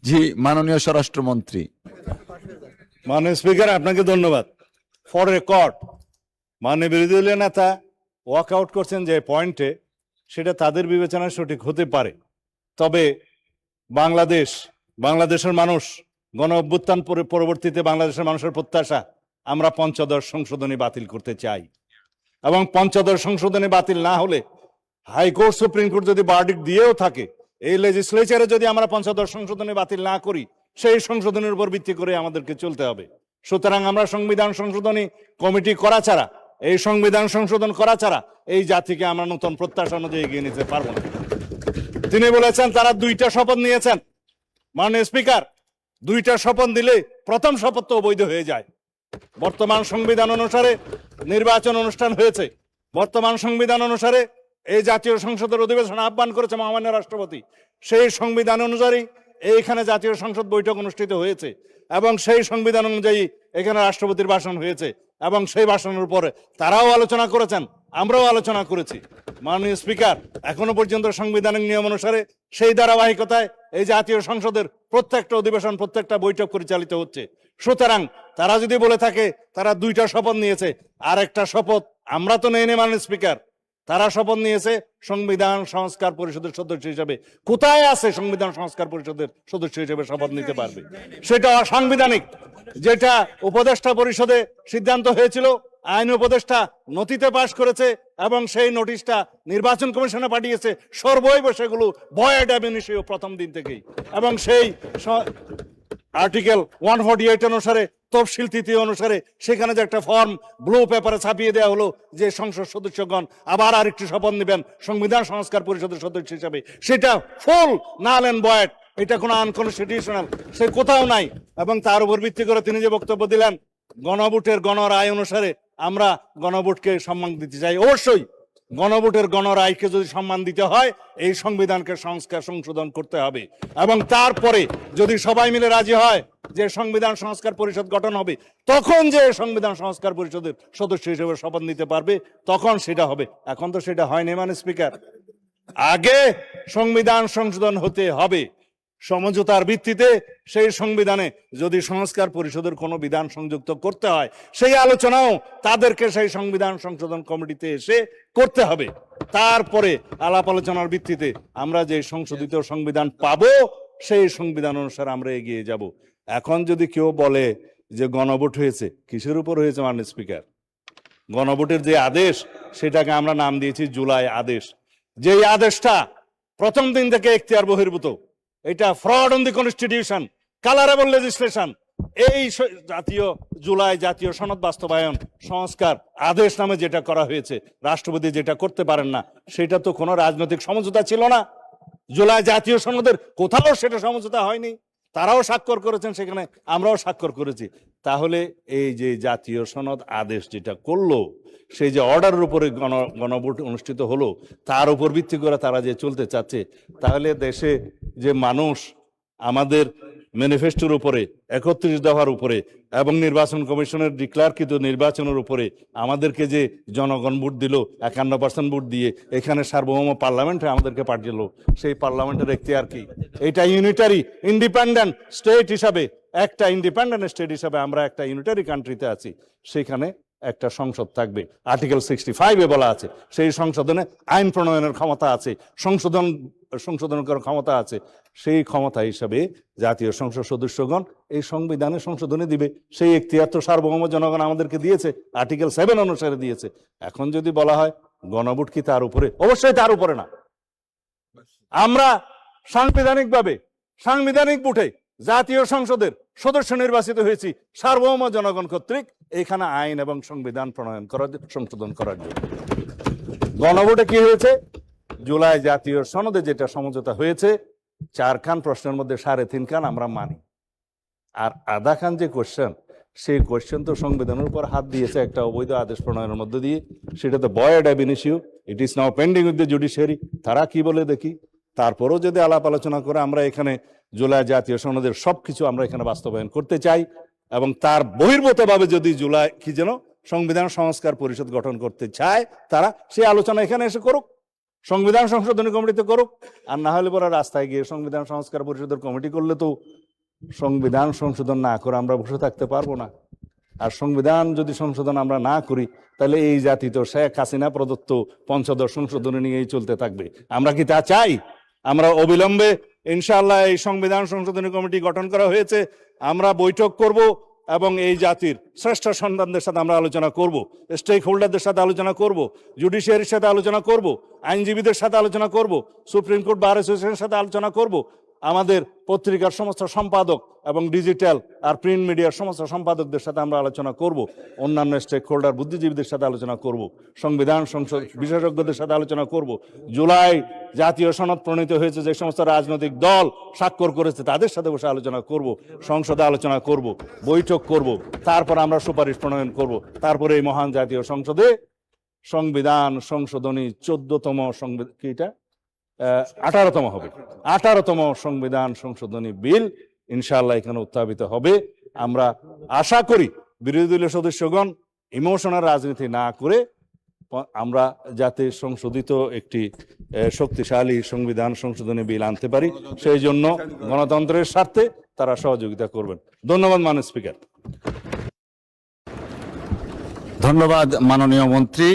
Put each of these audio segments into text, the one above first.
জি, মাননীয় স্বরাষ্ট্রমন্ত্রী। মাননীয় স্পিকার, আপনাকে ধন্যবাদ। ফর রেকর্ড, মাননীয় বিরোধী দলীয় নেতা ওয়াক আউট করছেন যে পয়েন্টে, সেটা তাদের বিবেচনায় সঠিক হতে পারে। তবে বাংলাদেশের মানুষ গণ অভ্যুত্থান পরবর্তীতে বাংলাদেশের মানুষের প্রত্যাশা, আমরা পঞ্চদশ সংশোধনী বাতিল করতে চাই। এবং পঞ্চদশ সংশোধনী বাতিল না হলে হাইকোর্ট সুপ্রিম কোর্ট যদি ভার্ডিক্ট দিয়েও থাকে, এই লেজিসলেচারে যদি আমরা পঞ্চদশ সংশোধনী বাতিল না করি, সেই সংশোধনের উপর ভিত্তি করে আমাদেরকে চলতে হবে। সুতরাং আমরা সংবিধান সংশোধনী কমিটি করা ছাড়া, এই সংবিধান সংশোধন করা ছাড়া এই জাতিকে আমরা নতুন প্রত্যাশা অনুযায়ী এগিয়ে নিতে পারবো না। তিনি বলেছেন তারা 2টা শপথ নিয়েছেন। মাননীয় স্পিকার, 2টা শপথ দিলে প্রথম শপথ তো অবৈধ হয়ে যায়। বর্তমান সংবিধান অনুসারে নির্বাচন অনুষ্ঠান হয়েছে, বর্তমান সংবিধান অনুসারে এই জাতীয় সংসদের অধিবেশন আহ্বান করেছে মহামান্য রাষ্ট্রপতি, সেই সংবিধান অনুযায়ী এইখানে জাতীয় সংসদ বৈঠক অনুষ্ঠিত হয়েছে এবং সেই সংবিধান অনুযায়ী এখানে রাষ্ট্রপতির ভাষণ হয়েছে এবং সেই ভাষণের উপরে তারাও আলোচনা করেছেন, আমরাও আলোচনা করেছি। মাননীয় স্পিকার, এখনো পর্যন্ত সাংবিধানিক নিয়ম অনুসারে সেই ধারাবাহিকতায় এই জাতীয় সংসদের প্রত্যেকটা অধিবেশন, প্রত্যেকটা বৈঠক পরিচালিত হচ্ছে। সুতরাং তারা যদি বলে থাকে তারা 2টা শপথ নিয়েছে, আর একটা শপথ আমরা তো নেইনি মাননীয় স্পিকার, তারা শপথ নিয়েছে সংবিধান সংস্কার পরিষদের সদস্য হিসেবে। কোথায় আছে সংবিধান সংস্কার পরিষদের সদস্য হিসেবে শপথ নিতে পারবে? সেটা অসাংবিধানিক। যেটা উপদেষ্টা পরিষদে সিদ্ধান্ত হয়েছিল, আইন উপদেষ্টা নথিতে পাশ করেছে এবং সেই নোটিশটা নির্বাচন কমিশনে পাঠিয়েছে, সর্বৈব সেগুলো ভয়েড অ্যাব ইনিশিও প্রথম দিন থেকেই। এবং সেই আর্টিকেল 148 অনুসারে, তফসিল 3 অনুসারে সেখানে যে একটা ফর্ম ব্লু পেপারে ছাপিয়ে দেওয়া হলো যে সংসদ সদস্যগণ আবার আরেকটি শপথ নেবেন সংবিধান সংস্কার পরিষদের সদস্য হিসাবে, সেটা ফুল নাল এন্ড ভয়েড। এটা কোনো আনকনস্টিটিউশনাল, সে কোথাও নাই। এবং তার উপর ভিত্তি করে তিনি যে বক্তব্য দিলেন, গণভোটের গণরায় অনুসারে আমরা গণভোটকে সম্মান দিতে চাই। অবশ্যই গণভোটের গণরায়কে যদি সম্মান দিতে হয়, এই সংবিধানকে সংশোধন করতে হবে এবং তারপরে যদি সবাই মিলে রাজি হয় যে সংবিধান সংস্কার পরিষদ গঠন হবে, তখন যে সংবিধান সংস্কার পরিষদের সদস্য হিসেবে শপথ নিতে পারবে, তখন সেটা হবে। এখন তো সেটা হয়নি মাননীয় স্পিকার। আগে সংবিধান সংশোধন হতে হবে সমঝোতার ভিত্তিতে। সেই সংবিধানে যদি সংস্কার পরিষদের কোনো বিধান সংযুক্ত করতে হয়, সেই আলোচনাও তাদেরকে সেই সংবিধান সংশোধন কমিটিতে এসে করতে হবে। তারপরে আলাপ আলোচনার ভিত্তিতে আমরা যে সংশোধিত সংবিধান পাবো, সেই সংবিধান অনুসারে আমরা এগিয়ে যাব। এখন যদি কেউ বলে যে গণভোট হয়েছে, কিসের উপর হয়েছে মাননীয় স্পিকার? গণভোটের যে আদেশ, সেটাকে আমরা নাম দিয়েছি জুলাই আদেশ। যেই আদেশটা প্রথম দিন থেকে এখতিয়ার বহির্ভূত, এটা fraud on the constitution, colourable legislation. এই জুলাই জাতীয় সনদ বাস্তবায়ন সংস্কার আদেশ নামে যেটা করা হয়েছে, রাষ্ট্রপতি যেটা করতে পারেন না, সেটা তো কোনো রাজনৈতিক সমঝোতা ছিল না। জুলাই জাতীয় সনদের কোথাও সেটা সমঝোতা হয়নি। তারাও স্বাক্ষর করেছেন সেখানে, আমরাও স্বাক্ষর করেছি। তাহলে এই যে জাতীয় সনদ আদেশ যেটা করলো, সেই যে অর্ডারের উপরে গণভোট অনুষ্ঠিত হলো, তার উপর ভিত্তি করে তারা যে চলতে চাচ্ছে, তাহলে দেশে যে মানুষ আমাদের ম্যানিফেস্টোর উপরে, 31 দফার উপরে এবং নির্বাচন কমিশনের ডিক্লারকৃত নির্বাচনের উপরে আমাদেরকে যে জনগণ ভোট দিল, 51% ভোট দিয়ে এখানে সার্বভৌম পার্লামেন্টে আমাদেরকে পাঠিয়েছিল, সেই পার্লামেন্টের এখতিয়ার কি? এটা ইউনিটারি ইন্ডিপেন্ডেন্ট স্টেট হিসাবে, একটা ইন্ডিপেন্ডেন্ট স্টেট হিসাবে আমরা একটা ইউনিটারি কান্ট্রিতে আছি, সেখানে একটা সংসদ থাকবে। আর্টিকেল 65-এ বলা আছে সেই সংশোধনে আইন প্রণয়নের ক্ষমতা আছে, সংশোধন করার ক্ষমতা আছে। সেই ক্ষমতা হিসাবে জাতীয় সংসদ সদস্যগণ এই সংবিধানে সংশোধনী দিবে। সেই এখতিয়ার তো সার্বভৌম জনগণ আমাদেরকে দিয়েছে, আর্টিকেল 7 অনুসারে দিয়েছে। এখন যদি বলা হয় গণভোট কি তার উপরে? অবশ্যই তার উপরে না। আমরা সাংবিধানিক ভোটে জাতীয় সংসদের সদস্য নির্বাচিত হয়েছি সার্বভৌম জনগণ কর্তৃক, এখানে আইন এবং সংবিধান প্রণয়ন করার, সংশোধন করার জন্য। গণভোটে কি হয়েছে? জুলাই জাতীয় সনদে যেটা সমঝোতা হয়েছে, 4 খান প্রশ্নের মধ্যে 3.5 খান আমরা মানি, আর আধা খান যে কোশ্চেন, সেই কোশ্চেন তো সংবিধানের উপর হাত দিয়েছে একটা অবৈধ আদেশ প্রণয়নের মধ্যে দিয়ে। সেটা তো void ab initio, it is now pending with the judiciary. তারা কি বলে দেখি। তারপরেও যদি আলাপ আলোচনা করে আমরা এখানে জুলাই জাতীয় সনদের সবকিছু আমরা এখানে বাস্তবায়ন করতে চাই এবং তার বহির্ভূতভাবে যদি সংবিধান সংস্কার পরিষদ গঠন করতে চায়, তারা সেই আলোচনা এখানে এসে করুক। সংবিধান সংশোধনী কমিটিতে করুক, আর না হলে পরে রাস্তায় গিয়ে সংবিধান সংস্কার পরিষদের কমিটি করলে তো সংবিধান সংশোধন না করে আমরা বসে থাকতে পারবো না। আর সংবিধান যদি সংশোধন আমরা না করি, তাহলে এই জাতি তো শেখ হাসিনা প্রদত্ত পঞ্চদশ সংশোধনী নিয়েই চলতে থাকবে। আমরা কি তা চাই? আমরা অবিলম্বে ইনশাআল্লাহ এই সংবিধান সংশোধনী কমিটি গঠন করা হয়েছে, আমরা বৈঠক করব এবং এই জাতির শ্রেষ্ঠ সন্তানদের সাথে আমরা আলোচনা করব, স্টেক হোল্ডারদের সাথে আলোচনা করব, জুডিশিয়ারির সাথে আলোচনা করব, আইনজীবীদের সাথে আলোচনা করব, সুপ্রিম কোর্ট বার অ্যাসোসিয়েশনের সাথে আলোচনা করব, আমাদের পত্রিকার সমস্ত সম্পাদক এবং ডিজিটাল আর প্রিন্ট মিডিয়ার সমস্ত সম্পাদকদের সাথে আমরা আলোচনা করব, অন্যান্য স্টেক হোল্ডার বুদ্ধিজীবীদের সাথে আলোচনা করব, সংবিধান সংসদ বিশেষজ্ঞদের সাথে আলোচনা করব। জুলাই জাতীয় সনদ প্রণীত হয়েছে, যে সমস্ত রাজনৈতিক দল স্বাক্ষর করেছে তাদের সাথে বসে আলোচনা করব, সংসদে আলোচনা করব, বৈঠক করব, তারপর আমরা সুপারিশ প্রণয়ন করব, তারপরে এই মহান জাতীয় সংসদে সংবিধান সংশোধনী 14তম সংবিধান কি এটা 18তম হবে, 18তম সংবিধান সংশোধনী বিল ইনশাআল্লাহ এখানে উত্থাপিত হবে। আমরা আশা করি বিরোধী দলীয় সদস্যগণ ইমোশনাল রাজনীতি না করে আমরা যাতে সংশোধিত একটি শক্তিশালী সংবিধান সংশোধনী বিল আনতে পারি, সেই জন্য গণতন্ত্রের স্বার্থে তারা সহযোগিতা করবেন। ধন্যবাদ মাননীয় স্পিকার। ধন্যবাদ মাননীয় মন্ত্রী।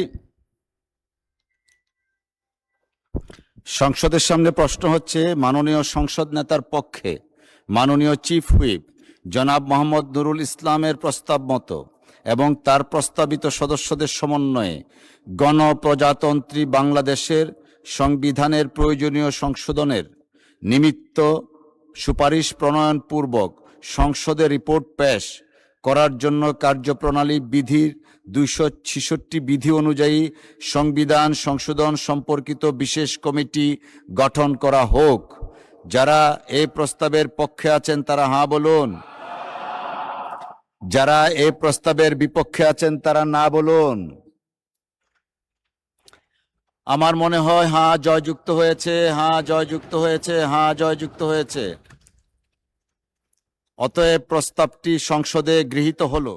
সংসদের সামনে প্রশ্ন হচ্ছে মাননীয় সংসদ নেতার পক্ষে মাননীয় চিফ হুইপ জনাব মোহাম্মদ নুরুল ইসলামের প্রস্তাব মতো এবং তার প্রস্তাবিত সদস্যদের সমন্বয়ে গণপ্রজাতন্ত্রী বাংলাদেশের সংবিধানের প্রয়োজনীয় সংশোধনের নিমিত্ত সুপারিশ প্রণয়নপূর্বক সংসদে রিপোর্ট পেশ করার জন্য কার্যপ্রণালী বিধির 266 বিধি অনুযায়ী সংবিধান সংশোধন সম্পর্কিত বিশেষ কমিটি গঠন করা হোক। যারা এই প্রস্তাবের পক্ষে আছেন তারা হ্যাঁ বলুন, যারা এই প্রস্তাবের বিপক্ষে আছেন তারা না বলুন। আমার মনে হয় হ্যাঁ জয়যুক্ত হয়েছে, হ্যাঁ জয়যুক্ত হয়েছে, হ্যাঁ জয়যুক্ত হয়েছে। অতএব প্রস্তাবটি সংসদে গৃহীত হলো।